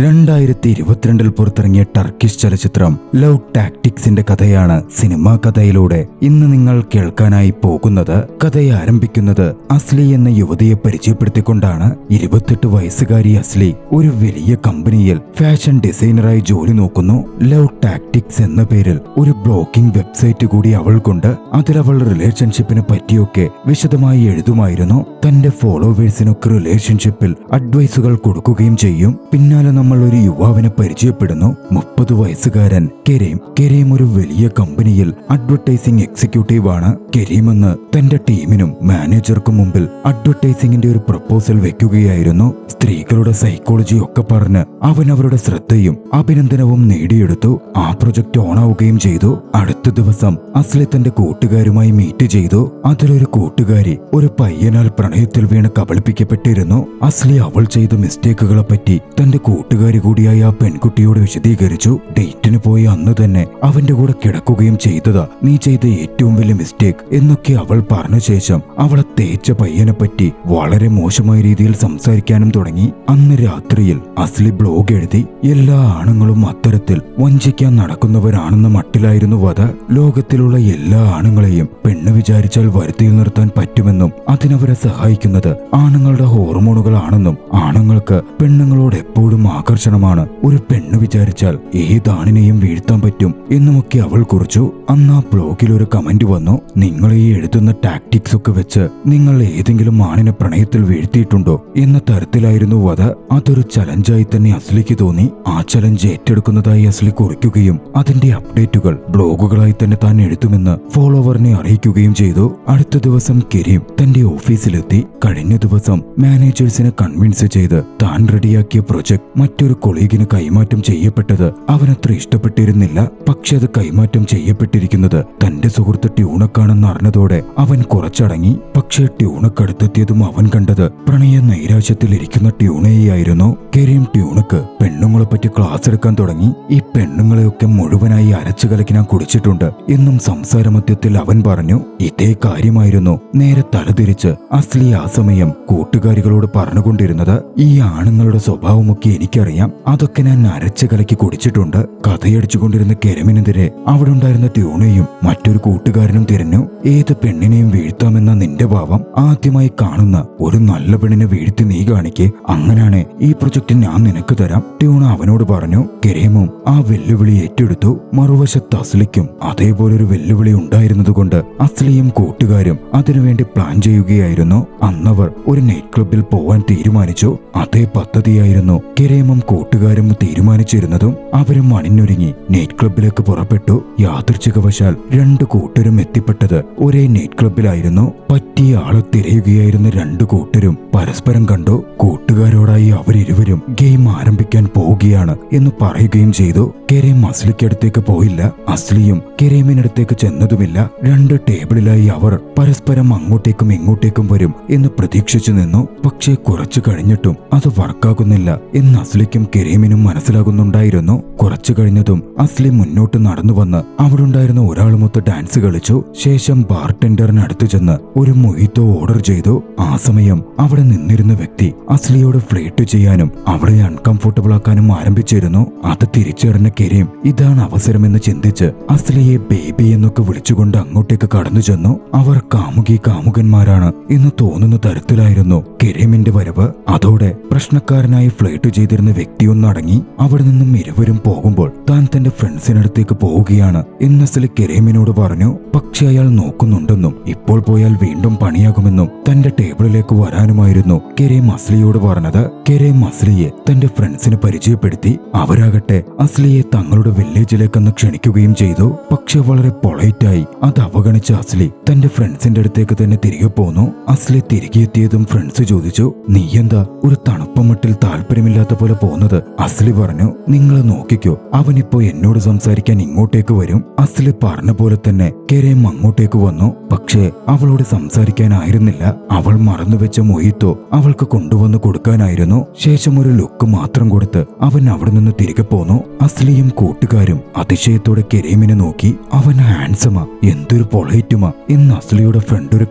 2022 പുറത്തിറങ്ങിയ ടർക്കിഷ് ചലച്ചിത്രം ലവ് ടാക്ടിക്സിന്റെ കഥയാണ് സിനിമാ കഥയിലൂടെ ഇന്ന് നിങ്ങൾ കേൾക്കാനായി പോകുന്നത്. കഥയെ ആരംഭിക്കുന്നത് അസ്ലി എന്ന യുവതിയെ പരിചയപ്പെടുത്തിക്കൊണ്ടാണ്. 28 വയസ്സുകാരി അസ്ലി ഒരു വലിയ കമ്പനിയിൽ ഫാഷൻ ഡിസൈനറായി ജോലി നോക്കുന്നു. ലവ് ടാക്ടിക്സ് എന്ന പേരിൽ ഒരു ബ്ലോഗിംഗ് വെബ്സൈറ്റ് കൂടി അവൾക്കുണ്ട്. അതിലവൾ റിലേഷൻഷിപ്പിനെ പറ്റിയൊക്കെ വിശദമായി എഴുതുമായിരുന്നു. തന്റെ ഫോളോവേഴ്സിനൊക്കെ റിലേഷൻഷിപ്പിൽ അഡ്വൈസുകൾ കൊടുക്കുകയും ചെയ്യും. പിന്നാലെ നമ്മൾ ഒരു യുവാവിനെ പരിചയപ്പെടുന്നു. 30 വയസ്സുകാരൻ കരീം. കരീം ഒരു വലിയ കമ്പനിയിൽ അഡ്വർടൈസിംഗ് എക്സിക്യൂട്ടീവ് ആണ്. കരീം എന്ന് തന്റെ ടീമിനും മാനേജർക്കും മുമ്പിൽ അഡ്വർടൈസിംഗിന്റെ ഒരു പ്രപ്പോസൽ വെക്കുകയായിരുന്നു. സ്ത്രീകളുടെ സൈക്കോളജി ഒക്കെ പറഞ്ഞ് അവൻ അവരുടെ ശ്രദ്ധയും അഭിനന്ദനവും നേടിയെടുത്തു. ആ പ്രൊജക്ട് ഓണാവുകയും ചെയ്തു. അടുത്ത ദിവസം അസ്ലി തന്റെ കൂട്ടുകാരുമായി മീറ്റ് ചെയ്തു. അതിലൊരു കൂട്ടുകാരി ഒരു പയ്യനാൽ പ്രണയത്തിൽ വീണ് കബളിപ്പിക്കപ്പെട്ടിരുന്നു. അസ്ലി അവൾ ചെയ്ത മിസ്റ്റേക്കുകളെ പറ്റി തന്റെ കൂട്ടുകാരി കൂടിയായ ആ പെൺകുട്ടിയോട് വിശദീകരിച്ചു. ഡേറ്റിന് പോയി അന്ന് തന്നെ അവന്റെ കൂടെ കിടക്കുകയും ചെയ്തതാ നീ ചെയ്ത ഏറ്റവും വലിയ മിസ്റ്റേക്ക് എന്നൊക്കെ അവൾ പറഞ്ഞ ശേഷം അവളെ തേച്ച പയ്യനെ പറ്റി വളരെ മോശമായ രീതിയിൽ സംസാരിക്കാനും തുടങ്ങി. അന്ന് രാത്രിയിൽ അസ്ലി ബ്ലോഗ് എഴുതി. എല്ലാ ആണുങ്ങളും അത്തരത്തിൽ വഞ്ചിക്കാൻ നടക്കുന്നവരാണെന്ന മട്ടിലായിരുന്നു വധ. ലോകത്തിലുള്ള എല്ലാ ആണുങ്ങളെയും പെണ്ണ് വിചാരിച്ചാൽ വരുത്തിയിൽ നിർത്താൻ പറ്റുമെന്നും അതിനവരെ സഹായിക്കുന്നത് ആണുങ്ങളുടെ ഹോർമോണുകളാണെന്നും ആണുങ്ങൾക്ക് പെണ്ണുങ്ങളോട് എപ്പോഴും ആകർഷണമാണ്, ഒരു പെണ്ണ് വിചാരിച്ചാൽ ഏതാണിനെയും വീഴ്ത്താൻ പറ്റും എന്നുമൊക്കെ അവൾ കുറിച്ചു. അന്ന് ആ ബ്ലോഗിൽ ഒരു കമന്റ് വന്നു. നിങ്ങൾ ഈ എഴുതുന്ന ടാക്ടിക്സ് ഒക്കെ വെച്ച് നിങ്ങൾ ഏതെങ്കിലും ആണിനെ പ്രണയത്തിൽ വീഴ്ത്തിയിട്ടുണ്ടോ എന്ന തരത്തിലായിരുന്നു വധ. അതൊരു ചലഞ്ചായി തന്നെ അസ്ലിക്ക് തോന്നി. ആ ചലഞ്ച് ഏറ്റെടുക്കുന്നതായി അസ്ലി കുറിക്കുകയും അതിന്റെ അപ്ഡേറ്റുകൾ ബ്ലോഗുകളായി തന്നെ താൻ എഴുതുമെന്ന് ഫോളോവറിനെ അറിയിക്കുകയും ചെയ്തു. അടുത്ത ദിവസം കരീം തന്റെ ഓഫീസിലെത്തി. കഴിഞ്ഞ ദിവസം മാനേജേഴ്സിനെ കൺവിൻസ് ചെയ്ത് താൻ റെഡിയാക്കിയ പ്രൊജക്ട് മറ്റൊരു കൊളീഗിന് കൈമാറ്റം ചെയ്യപ്പെട്ടത് അവനത്ര ഇഷ്ടപ്പെട്ടിരുന്നില്ല. പക്ഷെ അത് കൈമാറ്റം ചെയ്യപ്പെട്ടിരിക്കുന്നത് തന്റെ സുഹൃത്ത് ട്യൂണക്കാണെന്ന് അറിഞ്ഞതോടെ അവൻ കുറച്ചടങ്ങി. പക്ഷേ ട്യൂണക്കടുത്തെത്തിയതും അവൻ കണ്ടത് പ്രണയ നൈരാശ്യത്തിലിരിക്കുന്ന ട്യൂണയെയായിരുന്നു. കരീം ട്യൂണക്ക് പെണ്ണുങ്ങളെ പറ്റി ക്ലാസ് എടുക്കാൻ തുടങ്ങി. ഈ പെണ്ണുങ്ങളെയൊക്കെ മുഴുവനായി അരച്ചു കലക്കി ഞാൻ കുടിച്ചിട്ടുണ്ട് എന്നും സംസാരമധ്യത്തിൽ അവൻ പറഞ്ഞു. ഇതേ കാര്യമായിരുന്നു നേരെ തലതിരിച്ച് അസ്ലി ആ സമയം കൂട്ടുകാരികളോട് പറഞ്ഞുകൊണ്ടിരുന്നത്. ഈ ആണുങ്ങളുടെ സ്വഭാവമൊക്കെ എനിക്കറിയാം, അതൊക്കെ ഞാൻ അരച്ചു കലക്കി കുടിച്ചിട്ടുണ്ട്. കഥയടിച്ചുകൊണ്ടിരുന്ന കെരമിനെതിരെ അവിടെ ഉണ്ടായിരുന്ന ട്യൂണയും മറ്റൊരു കൂട്ടുകാരനും തിരിഞ്ഞു. ഏത് പെണ്ണിനെയും വീഴ്ത്താമെന്ന നിന്റെ ഭാവം ആദ്യമായി കാണുന്ന ഒരു നല്ല പെണ്ണിനെ വീഴ്ത്തി നീ കാണിക്കേ, അങ്ങനെയാണ് ഈ പ്രൊജക്ട് ഞാൻ നിനക്ക് തരാം, ട്യൂണ അവനോട് പറഞ്ഞു. കെരേമും ആ വെല്ലുവിളി ഏറ്റെടുത്തു. മറുവശത്ത് അസ്ലിക്കും അതേപോലൊരു വെല്ലുവിളി ഉണ്ടായിരുന്നതുകൊണ്ട് അസ്ലിയും കൂട്ടുകാരും അതിനുവേണ്ടി പ്ലാൻ ചെയ്യുകയായിരുന്നു. അന്നവർ ഒരു നൈറ്റ് ക്ലബിൽ പോവാൻ തീരുമാനിച്ചു. അതേ പദ്ധതിയായിരുന്നു കെരേമും കൂട്ടുകാരും തീരുമാനിച്ചിരുന്നതും. അവരും അണിഞ്ഞൊരുങ്ങി നൈറ്റ് ക്ലബിലേക്ക് പുറപ്പെട്ടു. യാദൃച്ഛികവശാൽ 2 കൂട്ടരും എത്തിപ്പെട്ടത് ഒരേ നൈറ്റ് ക്ലബിലായിരുന്നു. പറ്റിയ ആളെ തിരയുകയായിരുന്ന 2 കൂട്ടരും പരസ്പരം കണ്ടു. കൂട്ടുകാരോടായി അവരിരുവരും ഗെയിം ആരംഭിക്കാൻ പോവുകയാണ് എന്ന് പറയുകയും ചെയ്തു. കെരേം അസ്ലിക്കടുത്തേക്ക് പോയില്ല. അസ്ലിയും കെരേമിനടുത്തേക്ക് ചെന്നതുമില്ല. 2 ടേബിളിലായി അവർ പരസ്പരം അങ്ങോട്ടേക്കും ഇങ്ങോട്ടേക്കും വരും എന്ന് പ്രതീക്ഷിച്ചു നിന്നു. പക്ഷേ കുറച്ചു കഴിഞ്ഞിട്ടും അത് വർക്കാകുന്നില്ല എന്ന് അസ്ലിക്കും കെരേമിനും മനസ്സിലാകുന്നുണ്ടായിരുന്നു. കുറച്ചു കഴിഞ്ഞതും അസ്ലി മുന്നോട്ട് നടന്നു വന്ന് അവിടെ ഉണ്ടായിരുന്ന ഒരാളുമൊത്ത് ഡാൻസ് കളിച്ചു. ശേഷം ബാർടെൻഡറിന് അടുത്തു ചെന്ന് ഒരു മൊയ്ത്തോ ഓർഡർ ചെയ്തു. ആ സമയം അവിടെ നിന്നിരുന്ന വ്യക്തി അസ്ലിയോട് ഫ്ലേട്ട് ചെയ്യാനും അവളെ അൺകംഫർട്ടബിൾ ആക്കാനും ആരംഭിച്ചിരുന്നു. അത് തിരിച്ചറിഞ്ഞ കെരീം ഇതാണ് അവസരമെന്ന് ചിന്തിച്ച് അസ്ലിയെ ബേബി എന്നൊക്കെ വിളിച്ചുകൊണ്ട് അങ്ങോട്ടേക്ക് കടന്നു ചെന്നു. അവർ കാമുകന്മാരാണ് എന്ന് തോന്നുന്ന തരത്തിലായിരുന്നു കെരീമിന്റെ വരവ്. അതോടെ പ്രശ്നക്കാരനായി ഫ്ലേട്ട് ചെയ്തിരുന്ന വ്യക്തിയൊന്നടങ്ങി. അവിടെ നിന്നും ഇരുവരും പോകുമ്പോൾ താൻ തന്റെ ഫ്രണ്ട്സിനടുത്തേക്ക് പോവുകയാണ് എന്ന് അസ്ലി കെരീമിനോട് പറഞ്ഞു. പക്ഷെ അയാൾ നോക്കുന്നുണ്ടെന്നും ഇപ്പോൾ പോയാൽ വീണ്ടും പണിയാകുമെന്നും തന്റെ ടേബിളിലേക്ക് വരാനുമായിരുന്നു കെരീം അസ്ലിയോട് പറഞ്ഞത്. കെരീം അസ്ലിയെ തന്റെ ഫ്രണ്ട്സിന് പരിചയപ്പെടുത്തി. അവരാകട്ടെ അസ്ലിയെ തങ്ങളുടെ വില്ലേജിലേക്കൊന്ന് ക്ഷണിക്കുകയും ചെയ്തു. പക്ഷെ വളരെ പൊളൈറ്റായി അത് അവഗണിച്ച അസ്ലി തന്റെ ഫ്രണ്ട്സിന്റെ അടുത്തേക്ക് തന്നെ തിരികെ പോന്നു. അസ്ലി തിരികെ എത്തിയതും ഫ്രണ്ട്സ് ചോദിച്ചു, നീ എന്താ ഒരു തണുപ്പമട്ടിൽ താല്പര്യമില്ലാത്ത പോലെ പോകുന്നത്? അസ്ലി പറഞ്ഞു, നിങ്ങൾ നോക്കി ചോദിക്കൂ, അവനിപ്പോ എന്നോട് സംസാരിക്കാൻ ഇങ്ങോട്ടേക്ക് വരും. അസ്ലി പറഞ്ഞ പോലെ തന്നെ കെരീം അങ്ങോട്ടേക്ക് വന്നു. പക്ഷേ അവളോട് സംസാരിക്കാനായിരുന്നില്ല. അവൾ മറന്നുവെച്ച മൊയ്ത്തോ അവൾക്ക് കൊണ്ടുവന്ന് കൊടുക്കാനായിരുന്നു. ശേഷം ഒരു ലുക്ക് മാത്രം കൊടുത്ത് അവൻ അവിടെ നിന്ന് തിരികെ പോന്നു. അസ്ലിയും കൂട്ടുകാരും അതിശയത്തോടെ കെരീമിനെ നോക്കി. അവൻ ഹാൻസമാ, എന്തൊരു പൊളൈറ്റുമാ എന്ന് അസ്ലിയുടെ ഫ്രണ്ട് ഒരു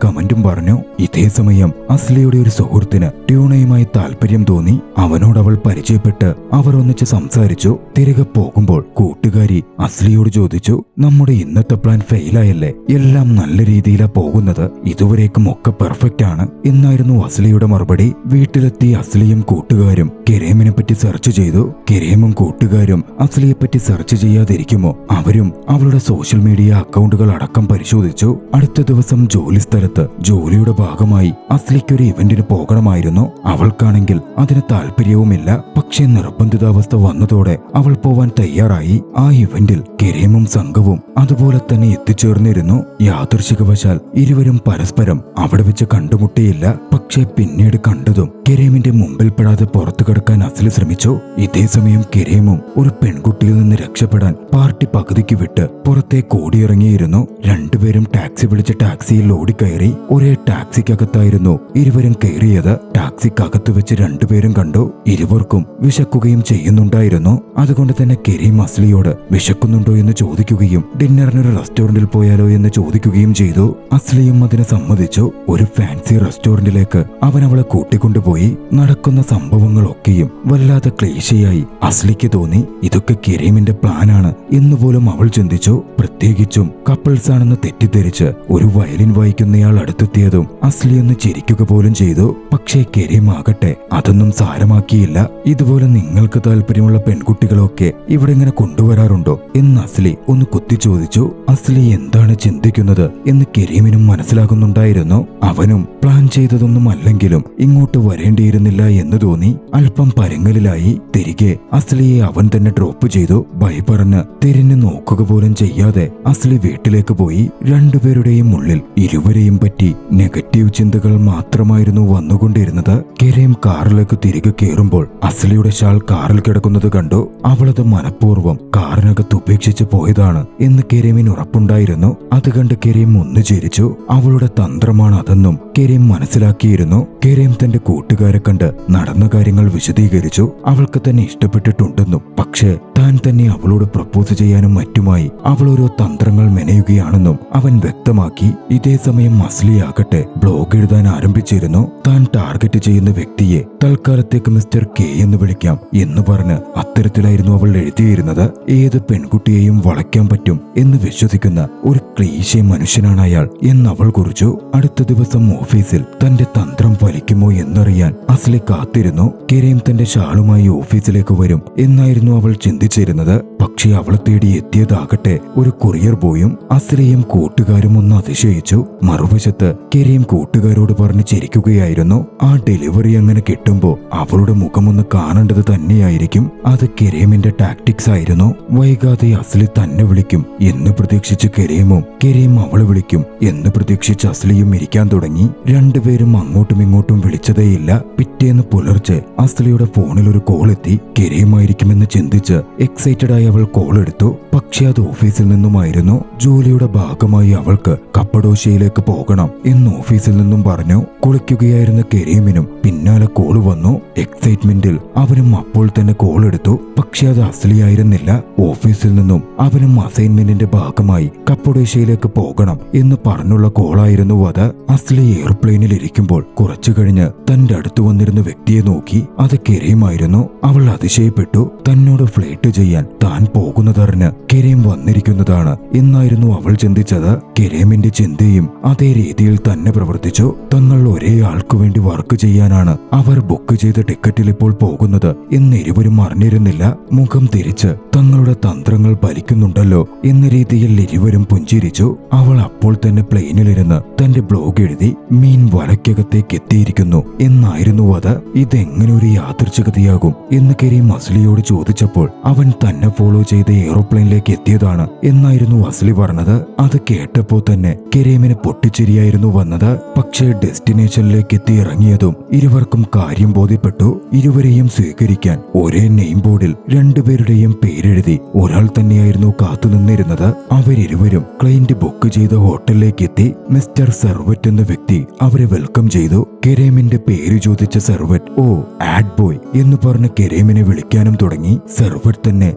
കമന്റും പറഞ്ഞു. ഇതേ സമയം അസ്ലിയുടെ ഒരു സുഹൃത്തിന് ട്യൂണയുമായി താല്പര്യം തോന്നി. അവനോട് അവൾ പരിചയപ്പെട്ട് അവർ ഒന്നിച്ച് സംസാരിച്ചു. തിരികെ പോകുമ്പോൾ കൂട്ടുകാരി അസ്ലിയോട് ചോദിച്ചു, നമ്മുടെ ഇന്നത്തെ പ്ലാൻ ഫെയിലായല്ലേ? എല്ലാം നല്ല രീതിയിലാ പോകുന്നത്, ഇതുവരേക്കും ഒക്കെ പെർഫെക്റ്റ് ആണ് എന്നായിരുന്നു അസ്ലിയുടെ മറുപടി. വീട്ടിലെത്തി അസ്ലിയും കൂട്ടുകാരും കെരീമിനെ പറ്റി സെർച്ച് ചെയ്തു. കെരീമും കൂട്ടുകാരും അസ്ലിയെ പറ്റി സെർച്ച് ചെയ്യാതിരിക്കുമോ? അവരും അവളുടെ സോഷ്യൽ മീഡിയ അക്കൗണ്ടുകൾ അടക്കം പരിശോധിച്ചു. അടുത്ത ദിവസം ജോലി സ്ഥലത്ത് ജോലിയുടെ ഭാഗമായി അസ്ലിക്ക് ഒരു ഇവന്റിന് പോകണമായിരുന്നു. അവൾക്കാണെങ്കിൽ അതിന് താല്പര്യവുമില്ല. പക്ഷേ നിർബന്ധിതാവസ്ഥ വന്നതോടെ അവൾ പോവാൻ തയ്യാറായി. ആ ഇവന്റിൽ കെരീമും സംഘവും അതുപോലെ തന്നെ എത്തിച്ചേർന്നിരുന്നു. യാദൃശികവശാൽ ഇരുവരും പരസ്പരം അവിടെ വെച്ച് കണ്ടുമുട്ടിയില്ല. പക്ഷേ പിന്നീട് കണ്ടതും കെരീമിന്റെ മുമ്പിൽപ്പെടാതെ പുറത്തു കടക്കാൻ അസ്ലി ശ്രമിച്ചു. ഇതേ സമയം കെരീമും ഒരു പെൺകുട്ടിയിൽ നിന്ന് രക്ഷപ്പെടാൻ പാർട്ടി പകുതിക്ക് വിട്ട് പുറത്തേക്ക് ഓടിയിറങ്ങിയിരുന്നു. രണ്ടുപേരും ടാക്സി വിളിച്ച് ടാക്സിയിൽ ഓടിക്കയറി. ഒരേ ടാക്സിക്കകത്തായിരുന്നു ഇരുവരും കയറിയത്. ടാക്സിക്കകത്ത് വെച്ച് രണ്ടുപേരും കണ്ടു. ഇരുവർക്കും വിശക്കുകയും ചെയ്യുന്നുണ്ടായിരുന്നു. അതുകൊണ്ട് തന്നെ കെരീം അസ്ലിയോട് വിശക്കുന്നുണ്ടോ എന്ന് ചോദിക്കുകയും ഡിന്നറിനൊരു റെസ്റ്റോറന്റിൽ പോയാലോ എന്ന് ചോദിക്കുകയും ചെയ്തു. അസ്ലിയും അതിന് സമ്മതിച്ചു. ഒരു ഫാൻസി റെസ്റ്റോറന്റിലേക്ക് അവൻ അവളെ കൂട്ടിക്കൊണ്ടുപോയി. നടക്കുന്ന സംഭവങ്ങളൊക്കെയും വല്ലാതെ ക്ലേശയായി അസ്ലിക്ക് തോന്നി. ഇതൊക്കെ കെരീമിന്റെ പ്ലാനാണ് എന്നുപോലും അവൾ ചിന്തിച്ചു. പ്രത്യേകിച്ചും കപ്പിൾസ് ആണെന്ന് തെറ്റിദ്ധരിച്ച് ഒരു വയലിൻ വായിക്കുന്നയാൾ അടുത്തെത്തിയതും അസ്ലി ഒന്ന് ചിരിക്കുക പോലും ചെയ്തു. പക്ഷേ കെരീം ആകട്ടെ അതൊന്നും സാരമാക്കിയില്ല. ഇതുപോലെ നിങ്ങൾക്ക് താല്പര്യമുള്ള പെൺകുട്ടികളൊക്കെ ഇവിടെ ഇങ്ങനെ കൊണ്ടുവരാറുണ്ടോ എന്ന് അസ്ലി ഒന്ന് കുത്തി ചോദിച്ചു. അസ്ലി എന്താണ് ചിന്തിക്കുന്നത് എന്ന് കെരീമിനും മനസ്സിലാകുന്നുണ്ടായിരുന്നു. അവനും പ്ലാൻ ചെയ്തതൊന്നും അല്ലെങ്കിലും ഇങ്ങോട്ട് വരേണ്ടിയിരുന്നില്ല എന്ന് തോന്നി. അല്പം പരങ്ങലിലായി. തിരികെ അസ്ലിയെ അവൻ തന്നെ ഡ്രോപ്പ് ചെയ്തു. ബൈ പറഞ്ഞ് തിരിഞ്ഞു നോക്കുക പോലും ചെയ്യാതെ അസ്ലി വീട്ടിലേക്ക് പോയി. രണ്ടുപേരുടെയും ഉള്ളിൽ ഇരുവരെയും പറ്റി നെഗറ്റീവ് ചിന്തകൾ മാത്രമായിരുന്നു വന്നുകൊണ്ടിരുന്നത്. കെരീം കാറിലേക്ക് തിരികെ കയറുമ്പോൾ അസ്ലിയുടെ ഷാൾ കാറിൽ കിടക്കുന്നത് കണ്ടു. അവളത് മനഃപൂർവ്വം കാറിനകത്ത് ഉപേക്ഷിച്ച് പോയതാണ് എന്ന് കെരീമിന് ഉറപ്പുണ്ടായിരുന്നു. അത് കണ്ട് കെരീം ഒന്ന് ചിരിച്ചു. അവളുടെ തന്ത്രമാണ് അതെന്നും കെരീം മനസ്സിലാക്കിയിരുന്നു. കെരീം തന്റെ കൂട്ടുകാരെ കണ്ട് നടന്ന കാര്യങ്ങൾ വിശദീകരിച്ചു. അവൾക്ക് തന്നെ ഇഷ്ടപ്പെട്ടിട്ടുണ്ടെന്നും പക്ഷേ താൻ തന്നെ അവളോട് പ്രപ്പോസ് ചെയ്യാനും മറ്റുമായി അവൾ ഓരോ തന്ത്രങ്ങൾ മെനയുകയാണെന്നും അവൻ വ്യക്തമാക്കി. ഇതേ സമയം അസ്ലിയാകട്ടെ ബ്ലോഗ് എഴുതാൻ ആരംഭിച്ചിരുന്നു. താൻ ടാർഗറ്റ് ചെയ്യുന്ന വ്യക്തിയെ തൽക്കാലത്തേക്ക് മിസ്റ്റർ കെ എന്ന് വിളിക്കാം എന്ന് പറഞ്ഞ് അത്തരത്തിലായിരുന്നു അവൾ എഴുതിയിരുന്നത്. ഏത് പെൺകുട്ടിയെയും വളയ്ക്കാൻ പറ്റും എന്ന് വിശ്വസിക്കുന്ന ഒരു ക്ലീശേ മനുഷ്യനാണ് അയാൾ എന്ന് അവൾ കുറിച്ചു. അടുത്ത ദിവസം ഓഫീസിൽ തന്റെ തന്ത്രം ഫലിക്കുമോ എന്നറിയാൻ അസ്ലി കാത്തിരുന്നു. കെരീം തന്റെ ഷാളുമായി ഓഫീസിലേക്ക് വരും എന്നായിരുന്നു അവൾ ചിന്തിച്ചിരുന്നത്. പക്ഷേ അവളെ തേടി എത്തിയതാകട്ടെ ഒരു കൊറിയർ ബോയും. അസ്ലിയും കൂട്ടുകാരും ഒന്ന് അതിശയിച്ചു. മറുവശത്ത് കെരീം കൂട്ടുകാരോട് പറഞ്ഞ് ചിരിക്കുകയായിരുന്നു. ആ ഡെലിവറി അങ്ങനെ കിട്ടുമ്പോ അവളുടെ മുഖമൊന്ന് കാണേണ്ടത് തന്നെയായിരിക്കും. അത് കെരീമിന്റെ ടാക്ടിക്സ് ആയിരുന്നു. വൈകാതെ അസ്ലി തന്നെ വിളിക്കും എന്ന് പ്രതീക്ഷിച്ച് കെരീമും കെരീം അവളെ വിളിക്കും എന്ന് പ്രതീക്ഷിച്ച് അസ്ലിയും ഇരിക്കാൻ തുടങ്ങി. രണ്ടുപേരും അങ്ങോട്ടും ഇങ്ങോട്ടും വിളിച്ചതേയില്ല. പിറ്റേന്ന് പുലർച്ചെ അസ്ലിയുടെ ഫോണിൽ ഒരു കോൾ എത്തി. കെരീമായിരിക്കുമെന്ന് ചിന്തിച്ച് എക്സൈറ്റഡ് ആയി അവൾ കോൾ എടുത്തു. പക്ഷെ അത് ഓഫീസിൽ നിന്നുമായിരുന്നു. ജോലിയുടെ ഭാഗമായി അവൾക്ക് കപ്പഡോഷ്യയിലേക്ക് പോകണം എന്ന് ഓഫീസിൽ നിന്നും പറഞ്ഞു. കുളിക്കുകയായിരുന്ന കെരീമിനും പിന്നാലെ കോൾ വന്നു. എക്സൈറ്റ്മെന്റിൽ അവനും അപ്പോൾ തന്നെ കോൾ എടുത്തു. പക്ഷെ അത് അസ്ലിയായിരുന്നില്ല. ഓഫീസിൽ നിന്നും അവനും അസൈൻമെന്റിന്റെ ഭാഗമായി കപ്പഡോഷ്യയിലേക്ക് പോകണം എന്ന് പറഞ്ഞുള്ള കോളായിരുന്നു അത്. അസ്ലി എയർപ്ലെയിനിൽ ഇരിക്കുമ്പോൾ കുറച്ചു കഴിഞ്ഞ് തന്റെ അടുത്ത് വന്നിരുന്ന വ്യക്തിയെ നോക്കി. അത് കെരീമായിരുന്നു. അവൾ അതിശയപ്പെട്ടു. തന്നോട് ഫ്ലൈറ്റ് ചെയ്യാൻ താൻ പോകുന്നതറിഞ്ഞ് കെരീം വന്നിരിക്കുന്നതാണ് എന്നായിരുന്നു അവൾ ചിന്തിച്ചത്. കെരീമിന്റെ ചിന്തയും അതേ രീതിയിൽ തന്നെ പ്രവർത്തിച്ചു. തങ്ങൾ ഒരേ ആൾക്കു വേണ്ടി വർക്ക് ചെയ്യാനാണ് അവർ ബുക്ക് ചെയ്ത ടിക്കറ്റിൽ ഇപ്പോൾ പോകുന്നത് എന്ന് ഇരുവരും അറിഞ്ഞിരുന്നില്ല. മുഖം തിരിച്ച് തങ്ങളുടെ തന്ത്രങ്ങൾ ഫലിക്കുന്നുണ്ടല്ലോ എന്ന രീതിയിൽ ഇരുവരും പുഞ്ചിരിച്ചു. അവൾ അപ്പോൾ തന്നെ പ്ലെയിനിലിരുന്ന് തന്റെ ബ്ലോഗ് എഴുതി. മീൻ വലയ്ക്കകത്തേക്ക് എത്തിയിരിക്കുന്നു എന്നായിരുന്നു അത്. ഇതെങ്ങനെ ഒരു യാദൃച്ഛികതയാകും എന്ന് കെരീം അസ്ലിയോട് ചോദിച്ചപ്പോൾ അവൻ തന്നെ ഫോളോ ചെയ്ത് എയ്റോപ്ലെയിനിലേക്ക് റൂമിലേക്ക് എത്തിയതാണ് എന്നായിരുന്നു അസ്ലി പറഞ്ഞത്. അത് കേട്ടപ്പോൾ തന്നെ കെരേമിന് പൊട്ടിച്ചിരിയായിരുന്നു വന്നത്. പക്ഷേ ഡെസ്റ്റിനേഷനിലേക്ക് എത്തി ഇറങ്ങിയതും ഇരുവർക്കും കാര്യം ബോധ്യപ്പെട്ടു. ഇരുവരെയും സ്വീകരിക്കാൻ ഒരേ നെയിം ബോർഡിൽ രണ്ടുപേരുടെയും പേരെഴുതി ഒരാൾ തന്നെയായിരുന്നു കാത്തുനിന്നിരുന്നത്. അവരിരുവരും ക്ലയന്റ് ബുക്ക് ചെയ്ത ഹോട്ടലിലേക്ക് എത്തി. മിസ്റ്റർ സെർവറ്റ് എന്ന വ്യക്തി അവരെ വെൽക്കം ചെയ്തു. കെരേമിന്റെ പേര് ചോദിച്ച സെർവറ്റ് "ഓ, ആഡ് ബോയ്" എന്ന് പറഞ്ഞ് കെരേമിനെ വിളിക്കാനും തുടങ്ങി. സെർവറ്റ് തന്നെ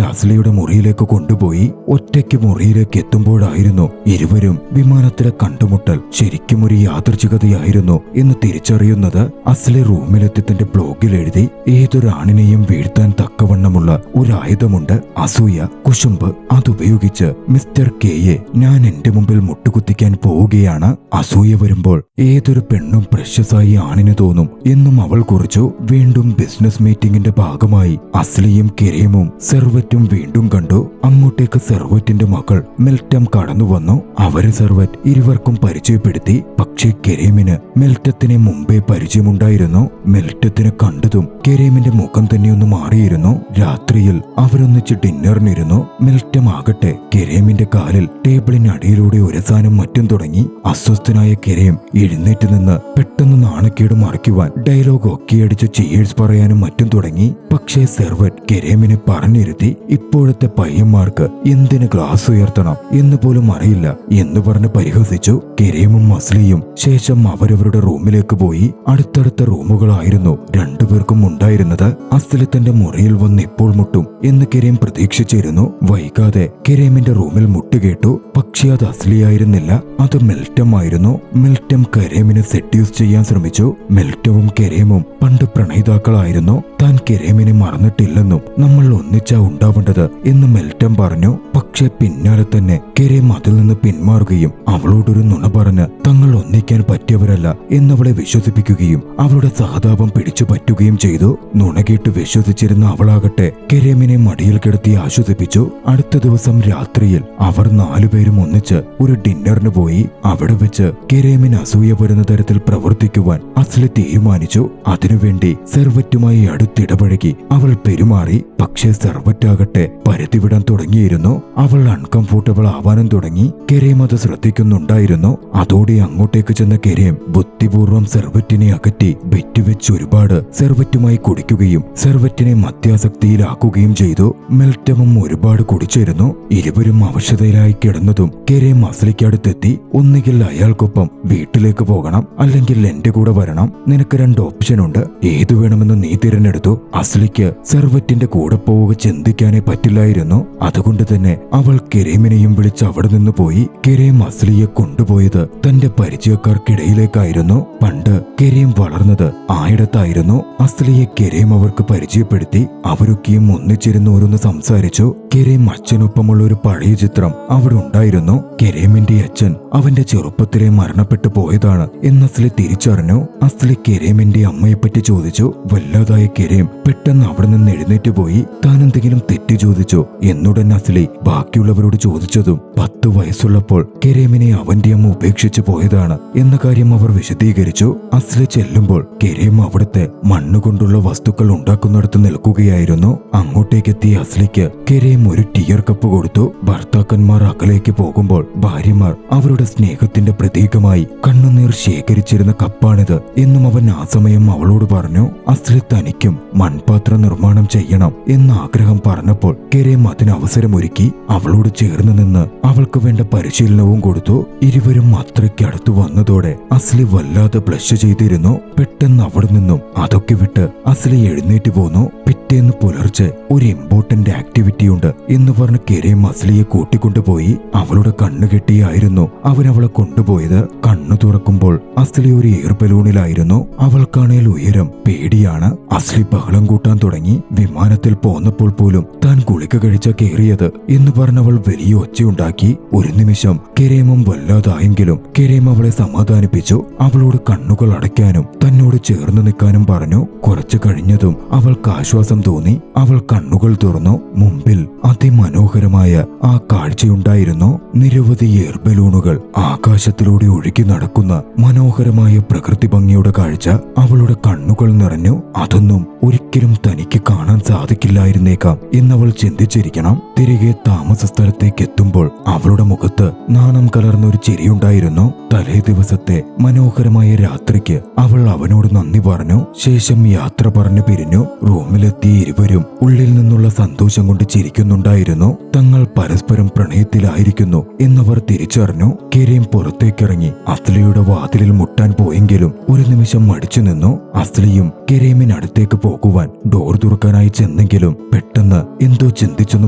അസ്ലിയുടെ മുറിയിലേക്ക് കൊണ്ടുപോയി. ഒറ്റയ്ക്ക് മുറിയിലേക്ക് എത്തുമ്പോഴായിരുന്നു ഇരുവരും വിമാനത്തിലെ കണ്ടുമുട്ടൽ ശരിക്കും ഒരു യാദൃച്ഛികതയായിരുന്നു എന്ന് തിരിച്ചറിയുന്നത്. അസ്ലി റൂമിലെത്തി തന്റെ ബ്ലോഗിൽ എഴുതി, ഏതൊരാണിനെയും വീഴ്ത്താൻ തക്കവണ്ണമുള്ള ഒരു ആയുധമുണ്ട്, അസൂയ, കുശുമ്പ്. അതുപയോഗിച്ച് മിസ്റ്റർ കെയെ ഞാൻ എന്റെ മുമ്പിൽ മുട്ടുകുത്തിക്കാൻ പോവുകയാണ്. അസൂയ വരുമ്പോൾ ഏതൊരു പെണ്ണും പ്രഷ്യസായി ആണിന് തോന്നും എന്നും അവൾ കുറിച്ചു. വീണ്ടും ബിസിനസ് മീറ്റിംഗിന്റെ ഭാഗമായി അസ്ലിയും കെരേമും സെർവറ്റും വീണ്ടും കണ്ടു. അങ്ങോട്ടേക്ക് സെർവറ്റിന്റെ മകൾ മെൽറ്റം കടന്നു വന്നു. അവരെ സെർവറ്റ് ഇരുവർക്കും പരിചയപ്പെടുത്തി. പക്ഷേ കെരേമിന് മെൽറ്റത്തിനെ മുമ്പേ പരിചയമുണ്ടായിരുന്നു. മെൽറ്റത്തിനെ കണ്ടതും കെരേമിന്റെ മുഖം തന്നെയൊന്ന് മാറിയിരുന്നു. രാത്രിയിൽ അവരൊന്നിച്ച് ഡിന്നറിനിരുന്നു. മെൽറ്റം ആകട്ടെ കെരേമിന്റെ കാലിൽ ടേബിളിനടിയിലൂടെ ഉരസാനും മറ്റും തുടങ്ങി. അസ്വസ്ഥനായ കെരേം എഴുന്നേറ്റ് നിന്ന് പെട്ടെന്ന് നാണക്കേട് മറയ്ക്കുവാൻ ഡയലോഗ് ഒക്കെയടിച്ച് ചിയേഴ്സ് പറയാനും മറ്റും തുടങ്ങി. പക്ഷേ സെർവറ്റ് കെരേമിനെ പറഞ്ഞിരുത്തി. ഇപ്പോഴത്തെ പയ്യന്മാർക്ക് എന്തിന് ഗ്ലാസ് ഉയർത്തണം എന്ന് പോലും അറിയില്ല എന്ന് പറഞ്ഞ് പരിഹസിച്ചു. കെരേമും അസ്ലിയും ശേഷം അവരവരുടെ റൂമിലേക്ക് പോയി. അടുത്തടുത്ത റൂമുകളായിരുന്നു രണ്ടുപേർക്കും ഉണ്ടായിരുന്നത്. അസ്ലി തന്റെ മുറിയിൽ വന്ന് ഇപ്പോൾ മുട്ടും എന്ന് കെരേം പ്രതീക്ഷിച്ചിരുന്നു. വൈകാതെ കെരേമിന്റെ റൂമിൽ മുട്ടുകേട്ടു. പക്ഷേ അത് അസ്ലിയായിരുന്നില്ല, അത് മെൽറ്റം ആയിരുന്നു. മെൽറ്റം കെരേമിനെ സെഡ്യൂസ് ചെയ്യാൻ ശ്രമിച്ചു. മെൽറ്റവും കെരേമും പണ്ട് പ്രണയിതാക്കളായിരുന്നു. താൻ കെരേമിനെ മറന്നിട്ടില്ലെന്നും നമ്മൾ ഒന്നിച്ചാ ഉണ്ടാവേണ്ടത് എന്ന് മെൽറ്റം പറഞ്ഞു. പക്ഷെ പിന്നാലെ തന്നെ കെരേം അതിൽ നിന്ന് പിന്മാറുകയും അവളോടൊരു നുണ പറഞ്ഞ് തങ്ങൾ ഒന്നിക്കാൻ പറ്റിയവരല്ല എന്നവളെ വിശ്വസിപ്പിക്കുകയും അവളുടെ സഹതാപം പിടിച്ചു പറ്റുകയും ചെയ്തു. നുണ കേട്ട് വിശ്വസിച്ചിരുന്ന അവളാകട്ടെ കെരേമിനെ മടിയിൽ കിടത്തി ആശ്വസിപ്പിച്ചു. അടുത്ത ദിവസം രാത്രിയിൽ അവർ നാലുപേരും ഒന്നിച്ച് ഒരു ഡിന്നറിന് പോയി. അവിടെ വെച്ച് കെരേമിന് അസൂയ വരുന്ന തരത്തിൽ പ്രവർത്തിക്കുവാൻ അസ്ലി തീരുമാനിച്ചു. അതിനുവേണ്ടി സെർവറ്റുമായി അടുത്തിടപഴകി അവൾ പെരുമാറി. പക്ഷേ സെർവറ്റാകട്ടെ പരിധിവിടാൻ തുടങ്ങിയിരുന്നു. അവൾ അൺകംഫോർട്ടബിൾ ആവാനും തുടങ്ങി. കെരേം അത് ശ്രദ്ധിക്കുന്നുണ്ടായിരുന്നു. അതോടെ അങ്ങോട്ടേക്ക് ചെന്ന കെരേം ബുദ്ധിപൂർവ്വം സെർവറ്റിനെ അകറ്റി ബെറ്റ് വെച്ച് ഒരുപാട് സെർവറ്റുമായി കുടിക്കുകയും സെർവറ്റിനെ മദ്യാസക്തിയിലാക്കുകയും ചെയ്തു. മെൽറ്റമും ഒരുപാട് കുടിച്ചിരുന്നു. ഇരുവരും അവശതയിലായി കിടന്നതും കെരേം അസ്ലിക്കടുത്തെത്തി. ഒന്നുകിൽ അയാൾക്കൊപ്പം വീട്ടിലേക്ക് പോകണം, അല്ലെങ്കിൽ എന്റെ കൂടെ വരണം. നിനക്ക് 2 ഓപ്ഷൻ ഉണ്ട്, ഏതു വേണമെന്ന് നീ തിരഞ്ഞെടുത്തു. അസ്ലിക്ക് സെർവറ്റിന്റെ കൂടെ പോവുക ചിന്തിക്കാനേ പറ്റില്ലായിരുന്നു. അതുകൊണ്ട് തന്നെ അവൾ കെരേമിനെയും വിളിച്ച് അവിടെ നിന്ന് പോയി. കെരേം അസ്ലിയെ കൊണ്ടുപോയത് തന്റെ പരിചയക്കാർക്കിടയിലേക്കായിരുന്നു. പണ്ട് കെരേം വളർന്നത് ആയിടത്തായിരുന്നു. അസ്ലിയെ കെരേം അവർക്ക് പരിചയപ്പെടുത്തി. അവരൊക്കെയും ഒന്നിച്ചിരുന്ന് ഓരോന്ന് സംസാരിച്ചു. കെരേം അച്ഛനൊപ്പമുള്ള ഒരു പഴയ ചിത്രം അവിടെ ഉണ്ടായിരുന്നു. കെരേമിന്റെ അച്ഛൻ അവന്റെ ചെറുപ്പത്തിലെ മരണപ്പെട്ടു പോയതാണ് എന്ന് അസ്ലി തിരിച്ചറിഞ്ഞു. അസ്ലി കെരേമിന്റെ അമ്മയെപ്പറ്റി ചോദിച്ചു. വല്ലാതായ കെരേം പെട്ടെന്ന് അവിടെ നിന്ന് എഴുന്നേറ്റ് പോയി. താൻ എന്തെങ്കിലും തെറ്റ് ചോദിച്ചു എന്നുടൻ അസ്ലി ബാക്കിയുള്ളവരോട് ചോദിച്ചതും 10 വയസ്സുള്ളപ്പോൾ കെരേമിനെ അവന്റെ അമ്മ ഉപേക്ഷിച്ചു പോയതാണ് എന്ന കാര്യം അവർ വിശദീകരിച്ചു. അസ്ലി ചെല്ലുമ്പോൾ കെരേം അവിടുത്തെ മണ്ണുകൊണ്ടുള്ള വസ്തുക്കൾ ഉണ്ടാക്കുന്നിടത്ത് നിൽക്കുകയായിരുന്നു. അങ്ങോട്ടേക്കെത്തിയ അസ്ലിക്ക് കെരേം ഒരു ടിയർ കപ്പ് കൊടുത്തു. ഭർത്താക്കന്മാർ അകലേക്ക് പോകുമ്പോൾ ഭാര്യമാർ അവരുടെ സ്നേഹത്തിന്റെ പ്രതീകമായി കണ്ണുനീർ ശേഖരിച്ചിരുന്ന കപ്പാണിത് എന്നും അവൻ ആ സമയം അവളോട് പറഞ്ഞു. അസ്ലി തനിക്കും മൺപാത്ര നിർമ്മാണം ചെയ്യണം എന്ന ആഗ്രഹം പറഞ്ഞപ്പോൾ കെരേം അതിന് അവസരമൊരുക്കി. അവളോട് ചേർന്ന് നിന്ന് അവൾക്ക് വേണ്ട പരിശീലനവും കൊടുത്തു. ഇരുവരും അത്രയ്ക്ക് അടുത്തു വന്നതോടെ അസ്ലി വല്ലാതെ ബ്ലഷ് ചെയ്തിരുന്നു. പെട്ടെന്ന് അവിടെ നിന്നും അതൊക്കെ വിട്ട് അസ്ലി എഴുന്നേറ്റ് പോന്നു. പിറ്റേന്ന് പുലർച്ചെ ഒരു ഇമ്പോർട്ടന്റ് ആക്ടിവിറ്റി ഉണ്ട് എന്ന് പറഞ്ഞ് കെരേം അസ്ലിയെ കൂട്ടിക്കൊണ്ടുപോയി. അവളുടെ കണ്ണു കെട്ടിയായിരുന്നു അവൻ അവളെ കൊണ്ടുപോയത്. കണ്ണു തുറക്കുമ്പോൾ അസ്ലി ഒരു എയർ ബലൂണിലായിരുന്നു. അവൾക്കാണേൽ ഉയരം പേടിയാണ്. അസ്ലി ബഹളം കൂട്ടാൻ തുടങ്ങി. വിമാനത്തിൽ പോന്നപ്പോൾ പോലും താൻ ഗുളിക കഴിച്ച കേറിയത് എന്ന് പറഞ്ഞവൾ വലിയ ഒച്ചയുണ്ടാക്കി. ഒരു നിമിഷം കെരേമും വല്ലാതായെങ്കിലും കെരേം അവളെ സമാധാനിപ്പിച്ചു. അവളോട് കണ്ണുകൾ അടയ്ക്കാനും തന്നോട് ചേർന്ന് നിൽക്കാനും പറഞ്ഞു. കുറച്ചു കഴിഞ്ഞതും അവൾക്ക് ആശ്വാസം ആശ്വാസം തോന്നി. അവൾ കണ്ണുകൾ തുറന്നു. മുമ്പിൽ അതിമനോഹരമായ ആ കാഴ്ചയുണ്ടായിരുന്നു. നിരവധി എയർ ബലൂണുകൾ ആകാശത്തിലൂടെ ഒഴുകി നടക്കുന്ന മനോഹരമായ പ്രകൃതി ഭംഗിയുടെ കാഴ്ച അവളുടെ കണ്ണുകൾ നിറഞ്ഞു. അതൊന്നും ഒരിക്കലും തനിക്ക് കാണാൻ സാധിക്കില്ലായിരുന്നേക്കാം എന്നവൾ ചിന്തിച്ചിരിക്കണം. തിരികെ താമസ സ്ഥലത്തേക്ക് എത്തുമ്പോൾ അവളുടെ മുഖത്ത് നാണം കലർന്ന ഒരു ചിരിയുണ്ടായിരുന്നു. തലേ ദിവസത്തെ മനോഹരമായ രാത്രിക്ക് അവൾ അവനോട് നന്ദി പറഞ്ഞു. ശേഷം യാത്ര പറഞ്ഞു പിരിഞ്ഞു. റൂമിലെത്തിയ ഇരുവരും ഉള്ളിൽ നിന്നുള്ള സന്തോഷം കൊണ്ട് ചിരിക്കുന്നുണ്ടായിരുന്നു. തങ്ങൾ പരസ്പരം പ്രണയത്തിലായിരിക്കുന്നു എന്നവർ തിരിച്ചറിഞ്ഞു. കരീം പുറത്തേക്കിറങ്ങി അസ്ലിയുടെ വാതിലിൽ മുട്ടാൻ പോയെങ്കിലും ഒരു നിമിഷം മടിച്ചു നിന്നു. അസ്ലിയും കരീമിനടുത്തേക്ക് പോകുവാൻ ഡോർ തുറക്കാനായി ചെന്നെങ്കിലും പെട്ടെന്ന് എന്തോ ചിന്തിച്ചൊന്ന്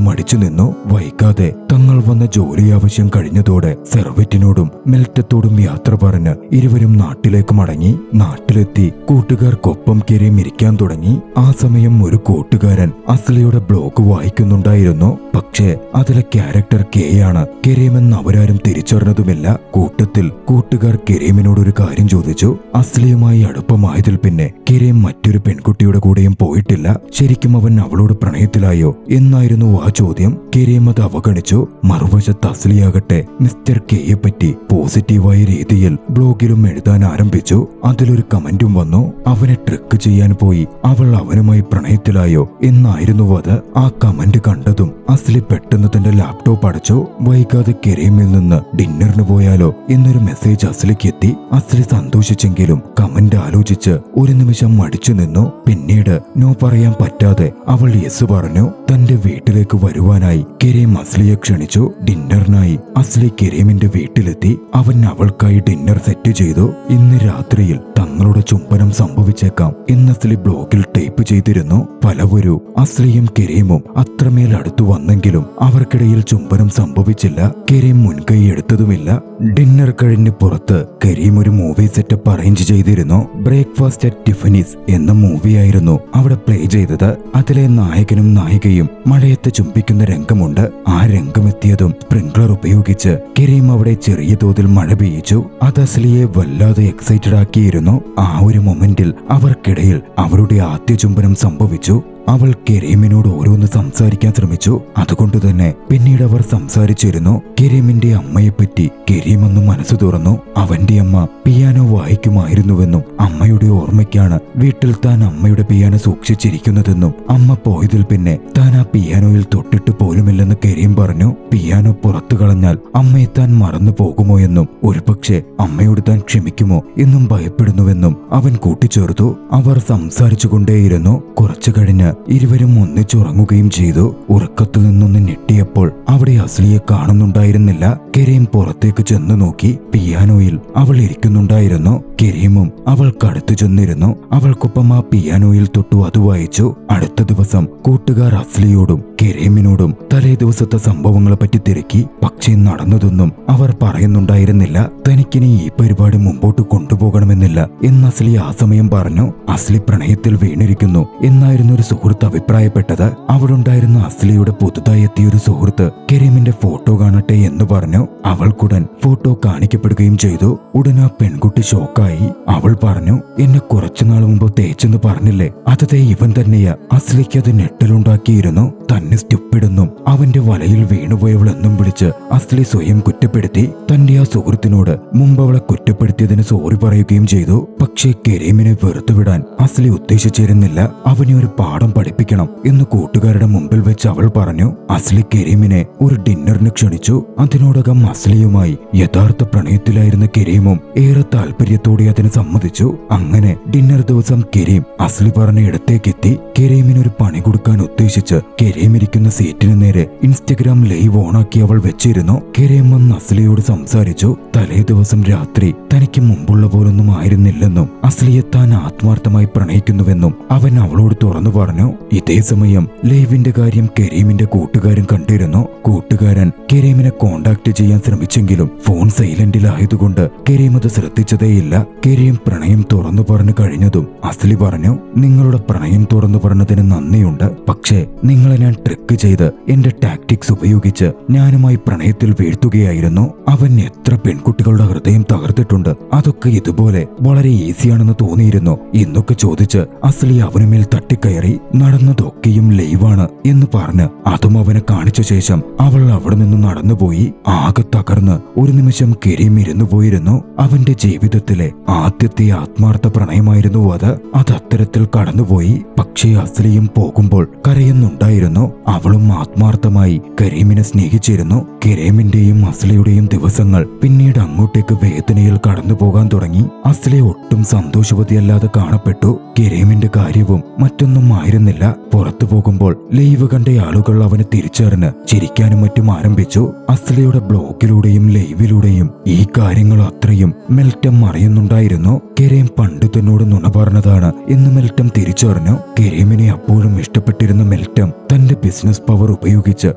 മടിച്ചു നിന്നു. വൈകാതെ തങ്ങൾ വന്ന ജോലി ആവശ്യം കഴിഞ്ഞതോടെ സെർവറ്റിനോടും മെൽറ്റത്തോടും യാത്ര പറഞ്ഞ് ഇരുവരും നാട്ടിലേക്ക് മടങ്ങി. നാട്ടിലെത്തി കൂട്ടുകാർക്കൊപ്പം കരീം ഇരിക്കാൻ തുടങ്ങി. ആ സമയം ഒരു കൂട്ടുകാരൻ അസ്ലിയുടെ ബ്ലോഗ് വായിക്കുന്നുണ്ടായിരുന്നു. പക്ഷേ അതിലെ ക്യാരക്ടർ കെയാണ്. കരീമെന്ന് അവരാരും തിരിച്ചറിഞ്ഞതുമില്ല. കൂട്ടത്തിൽ കൂട്ടുകാർ കരീമിനോട് ഒരു കാര്യം ചോദിച്ചു. അസ്ലിയുമായി അടുപ്പമായതിൽ പിന്നെ കരീം മറ്റൊരു പെൺകുട്ടിയുടെ കൂടെയും പോയിട്ടില്ല. ശരിക്കും അവൻ അവളോട് പ്രണയത്തിലായോ എന്നായിരുന്നു ആ ചോദ്യം. കരീം അത് അവഗണിച്ചു. മറുവശത്ത് അസ്ലിയാകട്ടെ മിസ്റ്റർ കെയെ പറ്റി പോസിറ്റീവായ രീതിയിൽ ബ്ലോഗിലും എഴുതാൻ ആരംഭിച്ചു. അതിലൊരു കമന്റും വന്നു. അവനെ ട്രിക്ക് ചെയ്യാൻ പോയി അവൾ അവനുമായി പ്രണയത്തിലായോ എന്നായിരുന്നു അത്. ആ കമന്റ് കണ്ടതും അസ്ലി പെട്ടെന്ന് തന്റെ ലാപ്ടോപ്പ് അടച്ചു. വൈകാതെ കരീമിൽ നിന്ന് ഡിന്നറിന് പോയാലോ എന്നൊരു മെസ്സേജ് അസ്ലിക്ക് എത്തി. അസ്ലി സന്തോഷിച്ചെങ്കിലും കമന്റ് ആലോചിച്ച് ഒരു നിമിഷം മടിച്ചു നിന്നു. പിന്നീട് നോ പറയാൻ പറ്റാതെ അവൾ യെസ് പറഞ്ഞു. തന്റെ വീട്ടിലേക്ക് വരുവാനായി കരീം അസ്ലിയെ ക്ഷണിച്ചു. ഡിന്നറിനായി അസ്ലി കരീമിന്റെ വീട്ടിലെത്തി. അവൻ അവൾക്കായി ഡിന്നർ സെറ്റ് ചെയ്തു. ഇന്ന് രാത്രിയിൽ തങ്ങളുടെ ചുംബനം സംഭവിച്ചേക്കാം എന്ന് അസ്ലി ബ്ലോഗിൽ ടൈപ്പ് ചെയ്തിരുന്നു. പലവരും അസ്ലിയും കരീമും അത്രമേൽ അടുത്തു വന്നെങ്കിലും അവർക്കിടയിൽ ചുംബനം സംഭവിച്ചില്ല. കരീം മുൻകൈ എടുത്തതുമില്ല. ഡിന്നർ കഴിഞ്ഞ് പുറത്ത് കരീം ഒരു മൂവി സെറ്റപ്പ് അറേഞ്ച് ചെയ്തിരുന്നു. ബ്രേക്ക്ഫാസ്റ്റ് അറ്റ് ടിഫനീസ് എന്ന മൂവിയായിരുന്നു അവിടെ പ്ലേ ചെയ്തത്. അതിലെ നായകനും നായികയും മഴയത്ത് ചുംബിക്കുന്ന രംഗമുണ്ട്. ആ രംഗമെത്തിയതും സ്പ്രിംഗ്ലർ ഉപയോഗിച്ച് കരീം അവിടെ ചെറിയ തോതിൽ മഴ പെയ്യിച്ചു. അത് അസ്ലിയെ വല്ലാതെ എക്സൈറ്റഡ് ആക്കിയിരുന്നു. ആ ഒരു മൊമെന്റിൽ അവർക്കിടയിൽ അവരുടെ ആദ്യ ചുംബനം സംഭവിച്ചു. അവൾ കരീമിനോട് ഓരോന്ന് സംസാരിക്കാൻ ശ്രമിച്ചു. അതുകൊണ്ട് തന്നെ പിന്നീട് അവർ സംസാരിച്ചിരുന്നു. കരീമിന്റെ അമ്മയെപ്പറ്റി കരീം ഒന്ന് മനസ്സു തുറന്നു. അവന്റെ അമ്മ പിയാനോ വായിക്കുമായിരുന്നുവെന്നും അമ്മയുടെ ഓർമ്മയ്ക്കാണ് വീട്ടിൽ താൻ അമ്മയുടെ പിയാനോ സൂക്ഷിച്ചിരിക്കുന്നതെന്നും അമ്മ പോയതിൽ പിന്നെ താൻ ആ പിയാനോയിൽ തൊട്ടിട്ട് പോലുമില്ലെന്ന് കരീം പറഞ്ഞു. പിയാനോ പുറത്തു കളഞ്ഞാൽ അമ്മയെ താൻ മറന്നു പോകുമോ എന്നും ഒരുപക്ഷെ അമ്മയോട് താൻ ക്ഷമിക്കുമോ എന്നും ഭയപ്പെടുന്നുവെന്നും അവൻ കൂട്ടിച്ചേർത്തു. അവർ സംസാരിച്ചുകൊണ്ടേയിരുന്നു. കുറച്ചു കഴിഞ്ഞ് ഇരുവരും ഒന്നിച്ചുറങ്ങുകയും ചെയ്തു. ഉറക്കത്തിൽ നിന്നൊന്ന് ഞെട്ടിയപ്പോൾ അവിടെ അസ്ലിയെ കാണുന്നുണ്ടായിരുന്നില്ല. കരീം പുറത്തേക്ക് ചെന്നു നോക്കി. പിയാനോയിൽ അവൾ ഇരിക്കുന്നുണ്ടായിരുന്നു. കരീമും അവൾക്കടുത്തു ചെന്നിരുന്നു. അവൾക്കൊപ്പം ആ പിയാനോയിൽ തൊട്ടു അത് വായിച്ചു. അടുത്ത ദിവസം കൂട്ടുകാർ അസ്ലിയോടും കരീമിനോടും തലേ ദിവസത്തെ സംഭവങ്ങളെ പറ്റി തിരക്കി. പക്ഷേ നടന്നതൊന്നും അവർ പറയുന്നുണ്ടായിരുന്നില്ല. തനിക്കിനി ഈ പരിപാടി മുമ്പോട്ട് കൊണ്ടുപോകണമെന്നില്ല എന്ന് അസ്ലി ആ സമയം പറഞ്ഞു. അസ്ലി പ്രണയത്തിൽ വീണിരിക്കുന്നു എന്നായിരുന്നു ഒരു സുഹൃത്ത് അഭിപ്രായപ്പെട്ടത്. അവിടുണ്ടായിരുന്ന അസ്ലിയുടെ പുതുതായി എത്തിയൊരു സുഹൃത്ത് കരീമിന്റെ ഫോട്ടോ കാണട്ടെ എന്ന് പറഞ്ഞു. അവൾക്കുടൻ ഫോട്ടോ കാണിക്കപ്പെടുകയും ചെയ്തു. ഉടൻ ആ പെൺകുട്ടി ഷോക്കായി. അവൾ പറഞ്ഞു, എന്നെ കുറച്ചുനാൾ മുമ്പ് തേച്ചെന്ന് പറഞ്ഞില്ലേ, അതേ ഇവൻ തന്നെയാ. അസ്ലിക്ക് അത് ഞെട്ടലുണ്ടാക്കിയിരുന്നു. തന്നെ സ്റ്റുപ്പിഡെന്നും അവന്റെ വലയിൽ വീണുപോയവളെന്നും വിളിച്ച് അസ്ലി സ്വയം കുറ്റപ്പെടുത്തി. തന്റെ ആ സുഹൃത്തിനോട് മുമ്പ് അവളെ കുറ്റപ്പെടുത്തിയതിന് സോറി പറയുകയും ചെയ്തു. പക്ഷേ കരീമിനെ വെറുത്തുവിടാൻ അസ്ലി ഉദ്ദേശിച്ചിരുന്നില്ല. അവനെ ഒരു പാഠം പഠിപ്പിക്കണം എന്ന് കൂട്ടുകാരുടെ മുമ്പിൽ വെച്ച് അവൾ പറഞ്ഞു. അസ്ലി കരീമിനെ ഒരു ഡിന്നറിന് ക്ഷണിച്ചു. അതിനോടകം അസ്ലിയുമായി യഥാർത്ഥ പ്രണയത്തിലായിരുന്ന കരീമും ഏറെ താല്പര്യത്തോടെ അതിന് സമ്മതിച്ചു. അങ്ങനെ ഡിന്നർ ദിവസം കരീം അസ്ലി പറഞ്ഞ ഇടത്തേക്കെത്തി. കരീമിനൊരു പണി കൊടുക്കാൻ ഉദ്ദേശിച്ച് കരീം ഇരിക്കുന്ന സീറ്റിന് നേരെ ഇൻസ്റ്റഗ്രാം ലൈവ് ഓണാക്കി അവൾ വെച്ചിരുന്നു. കരീം വന്ന് അസ്ലിയോട് സംസാരിച്ചു. തലേ ദിവസം രാത്രി തനിക്ക് മുമ്പുള്ള പോലൊന്നും ആയിരുന്നില്ലെന്നും അസ്ലിയെ താൻ ആത്മാർത്ഥമായി പ്രണയിക്കുന്നുവെന്നും അവൻ അവളോട് തുറന്നു പറഞ്ഞു. ഇതേ സമയം ലൈവിന്റെ കാര്യം കരീമിന്റെ കൂട്ടുകാരൻ കണ്ടിരുന്നു. കൂട്ടുകാരൻ കരീമിനെ കോണ്ടാക്ട് ചെയ്യാൻ ശ്രമിച്ചെങ്കിലും ഫോൺ സൈലന്റിലായതുകൊണ്ട് കരീം അത് ശ്രദ്ധിച്ചതേയില്ല. കരീം പ്രണയം തുറന്നു പറഞ്ഞു കഴിഞ്ഞതും അസ്ലി പറഞ്ഞു, നിങ്ങളുടെ പ്രണയം തുറന്നു പറഞ്ഞതിന് നന്ദിയുണ്ട്. പക്ഷേ നിങ്ങളെന്നെ ഞാൻ ട്രിക്ക് ചെയ്ത് എന്റെ ടാക്ടിക്സ് ഉപയോഗിച്ച് ഞാനുമായി പ്രണയത്തിൽ വീഴ്ത്തുകയായിരുന്നു. അവൻ എത്ര പെൺകുട്ടികളുടെ ഹൃദയം തകർത്തിട്ടുണ്ട്, അതൊക്കെ ഇതുപോലെ വളരെ ഈസിയാണെന്ന് തോന്നിയിരുന്നു എന്നൊക്കെ ചോദിച്ച് അസ്ലി അവനുമേൽ തട്ടിക്കയറി. നടന്നതൊക്കെയും ലൈവാണ് എന്ന് പറഞ്ഞ് അതും അവനെ കാണിച്ച ശേഷം അവൾ അവിടെ നിന്ന് നടന്നുപോയി. ആകെ തകർന്ന് ഒരു നിമിഷം കരീം ഇരുന്നു പോയിരുന്നു. അവന്റെ ജീവിതത്തിലെ ആദ്യത്തെ ആത്മാർത്ഥ പ്രണയമായിരുന്നു അത്. അത്തരത്തിൽ കടന്നുപോയി. പക്ഷേ അസ്ലിയും പോകുമ്പോൾ കരയുന്നുണ്ടായിരുന്നു. അവളും ആത്മാർത്ഥമായി കരീമിനെ സ്നേഹിച്ചിരുന്നു. കരീമിന്റെയും അസ്ലിയുടെയും ദിവസങ്ങൾ പിന്നീട് അങ്ങോട്ടേക്ക് വേദനയിൽ കടന്നു പോകാൻ തുടങ്ങി. അസ്ലി ഒട്ടും സന്തോഷവതിയല്ലാതെ കാണപ്പെട്ടു. കരീമിന്റെ കാര്യവും മറ്റൊന്നും ആയിരുന്നില്ല. പുറത്തു പോകുമ്പോൾ ലൈവ് കണ്ട ആളുകൾ അവനെ തിരിച്ചറിഞ്ഞ് ചിരിക്കാനും മറ്റും ആരംഭിച്ചു. അസ്ലിയുടെ ബ്ലോഗിലൂടെയും ലൈവിലൂടെയും ഈ കാര്യങ്ങൾ അത്രയും മെൽറ്റം അറിയുന്നുണ്ടായിരുന്നു. കരീം പണ്ട് തന്നോട് നുണ പറഞ്ഞതാണ് എന്ന് മെൽറ്റം തിരിച്ചറിഞ്ഞു. കരീമിനെ അപ്പോഴും ഇഷ്ടപ്പെട്ടിരുന്ന മെൽറ്റം തന്റെ ബിസിനസ് പവർ ഉപയോഗിച്ച്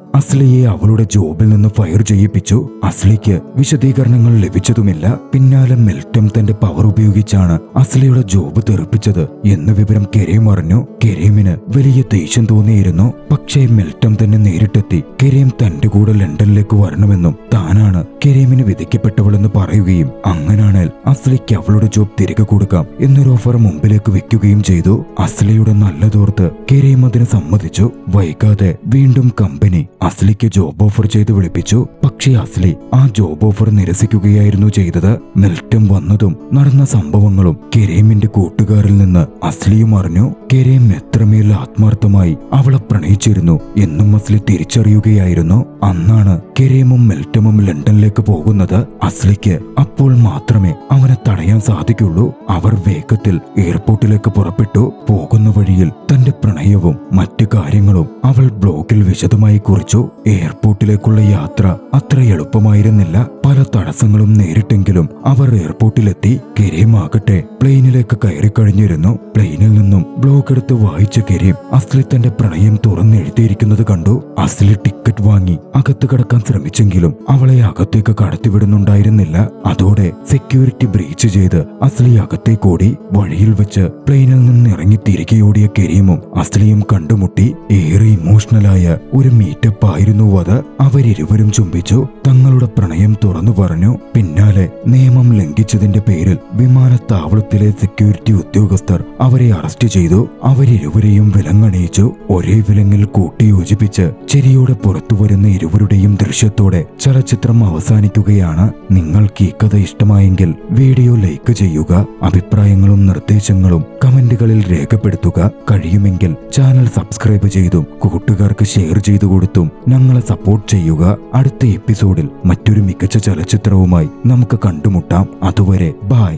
അസ്ലിയെ അവളുടെ ജോബിൽ നിന്ന് ഫയർ ചെയ്യിപ്പിച്ചു. അസ്ലിക്ക് വിശദീകരണങ്ങൾ ലഭിച്ചതുമില്ല. പിന്നാലെ മെൽറ്റം തന്റെ പവർ ഉപയോഗിച്ചാണ് അസ്ലിയുടെ ജോബ് തെറിപ്പിച്ചത് എന്ന വിവരം കരീം അറിഞ്ഞു. കരീമിന് വലിയ ദേഷ്യം തോന്നിയിരുന്നു. പക്ഷേ മെൽറ്റം തന്നെ നേരിട്ടെത്തി കരീം തന്റെ കൂടെ ലണ്ടനിലേക്ക് വരണമെന്നും താനാണ് കരീമിന് വിധിക്കപ്പെട്ടവളെന്ന് പറയുകയും അങ്ങനാണേൽ അസ്ലിക്ക് അവളുടെ ജോബ് തിരികെ കൊടുക്കാം എന്നൊരു ഓഫർ മുമ്പിലേക്ക് വെക്കുകയും ചെയ്തു. അസ്ലിയുടെ നല്ലതോർത്ത് കരീം അതിന് സമ്മതിച്ചു. വൈകാതെ വീണ്ടും കമ്പനി അസ്ലിക്ക് ജോബ് ഓഫർ ചെയ്ത് വിളിപ്പിച്ചു. പക്ഷേ അസ്ലി ആ ജോബ് ഓഫർ നിരസിക്കുകയായിരുന്നു ചെയ്തത്. മെൽറ്റം വന്നതും നടന്ന സംഭവങ്ങളും കരീമിന്റെ കൂട്ടുകാരിൽ നിന്ന് അസ്ലിയും അറിഞ്ഞു. കരീം എത്രമേൽ ആത്മാർത്ഥമായി അവളെ പ്രണയിച്ചിരുന്നു എന്നും അസ്ലി തിരിച്ചറിയുകയായിരുന്നു. അന്നാണ് കരീമും മെൽറ്റമും ലണ്ടനിലേക്ക് പോകുന്നത്. അസ്ലിക്ക് അപ്പോൾ മാത്രമേ അവനെ തടയാൻ സാധിക്കുള്ളൂ. അവർ വേഗത്തിൽ എയർപോർട്ടിലേക്ക് പുറപ്പെട്ടു. പോകുന്ന വഴിയിൽ തന്റെ പ്രണയവും മറ്റു കാര്യങ്ങളും അവൾ ബ്ലോഗിൽ വിശദമായി കുറിച്ചു. എയർപോർട്ടിലേക്കുള്ള യാത്ര അത്ര എളുപ്പമായിരുന്നില്ല. പല തടസ്സങ്ങളും നേരിട്ടെങ്കിലും അവർ എയർപോർട്ടിലെത്തി. കരീം ആകട്ടെ പ്ലെയിനിലേക്ക് കയറി കഴിഞ്ഞിരുന്നു. പ്ലെയിനിൽ നിന്നും ബ്ലോഗ് എടുത്ത് വായിച്ച കരീം അസ്ലി തന്റെ പ്രണയം തുറന്നെഴുതിയിരിക്കുന്നത് കണ്ടു. അസ്ലി ടിക്കറ്റ് വാങ്ങി അകത്ത് കടക്കാൻ ശ്രമിച്ചെങ്കിലും അവളെ അകത്തേക്ക് കടത്തിവിടുന്നുണ്ടായിരുന്നില്ല. അതോടെ സെക്യൂരിറ്റി ബ്രീച്ച് ചെയ്ത് അസ്ലി അകത്തേക്കോടി. വഴിയിൽ വെച്ച് പ്ലെയിനിൽ നിന്ന് ഇറങ്ങി തിരികെ ഓടിയ കരീമും അസ്ലിയും കണ്ടുമുട്ടി. ഏറെ ഇമോഷണലായ ഒരു മീറ്റപ്പ് ആയിരുന്നു അത്. അവരിരുവരും ചുംബിച്ചു. തങ്ങളുടെ പ്രണയം തുറന്നു പറഞ്ഞു. പിന്നാലെ നിയമം ലംഘിച്ചതിന്റെ പേരിൽ വിമാനത്താവളത്തിലെ സെക്യൂരിറ്റി ഉദ്യോഗസ്ഥർ അവരെ അറസ്റ്റ് ചെയ്തു. അവരിരുവരെയും വിലങ്ങണിയിച്ചു. ഒരേ വിലങ്ങിൽ കൂട്ടിയോജിപ്പിച്ച് ചിരിയോടെ പുറത്തുവരുന്ന ഇരുവരുടെയും ദൃശ്യത്തോടെ ചലച്ചിത്രം അവസാനിക്കുകയാണ്. നിങ്ങൾക്ക് ഈ കഥ ഇഷ്ടമായെങ്കിൽ വീഡിയോ ലൈക്ക് ചെയ്യുക. അഭിപ്രായങ്ങളും നിർദ്ദേശങ്ങളും കമന്റുകളിൽ രേഖപ്പെടുത്തുക. കഴിയുമെങ്കിൽ ചാനൽ സബ്സ്ക്രൈബ് ചെയ്തും കൂട്ടുകാർക്ക് ഷെയർ ചെയ്തു കൊടുത്തും ഞങ്ങളെ സപ്പോർട്ട് ചെയ്യുക. അടുത്ത എപ്പിസോഡിൽ മറ്റൊരു മികച്ച ചലച്ചിത്രവുമായി നമുക്ക് കണ്ടുമുട്ടാം. അതുവരെ ബൈ.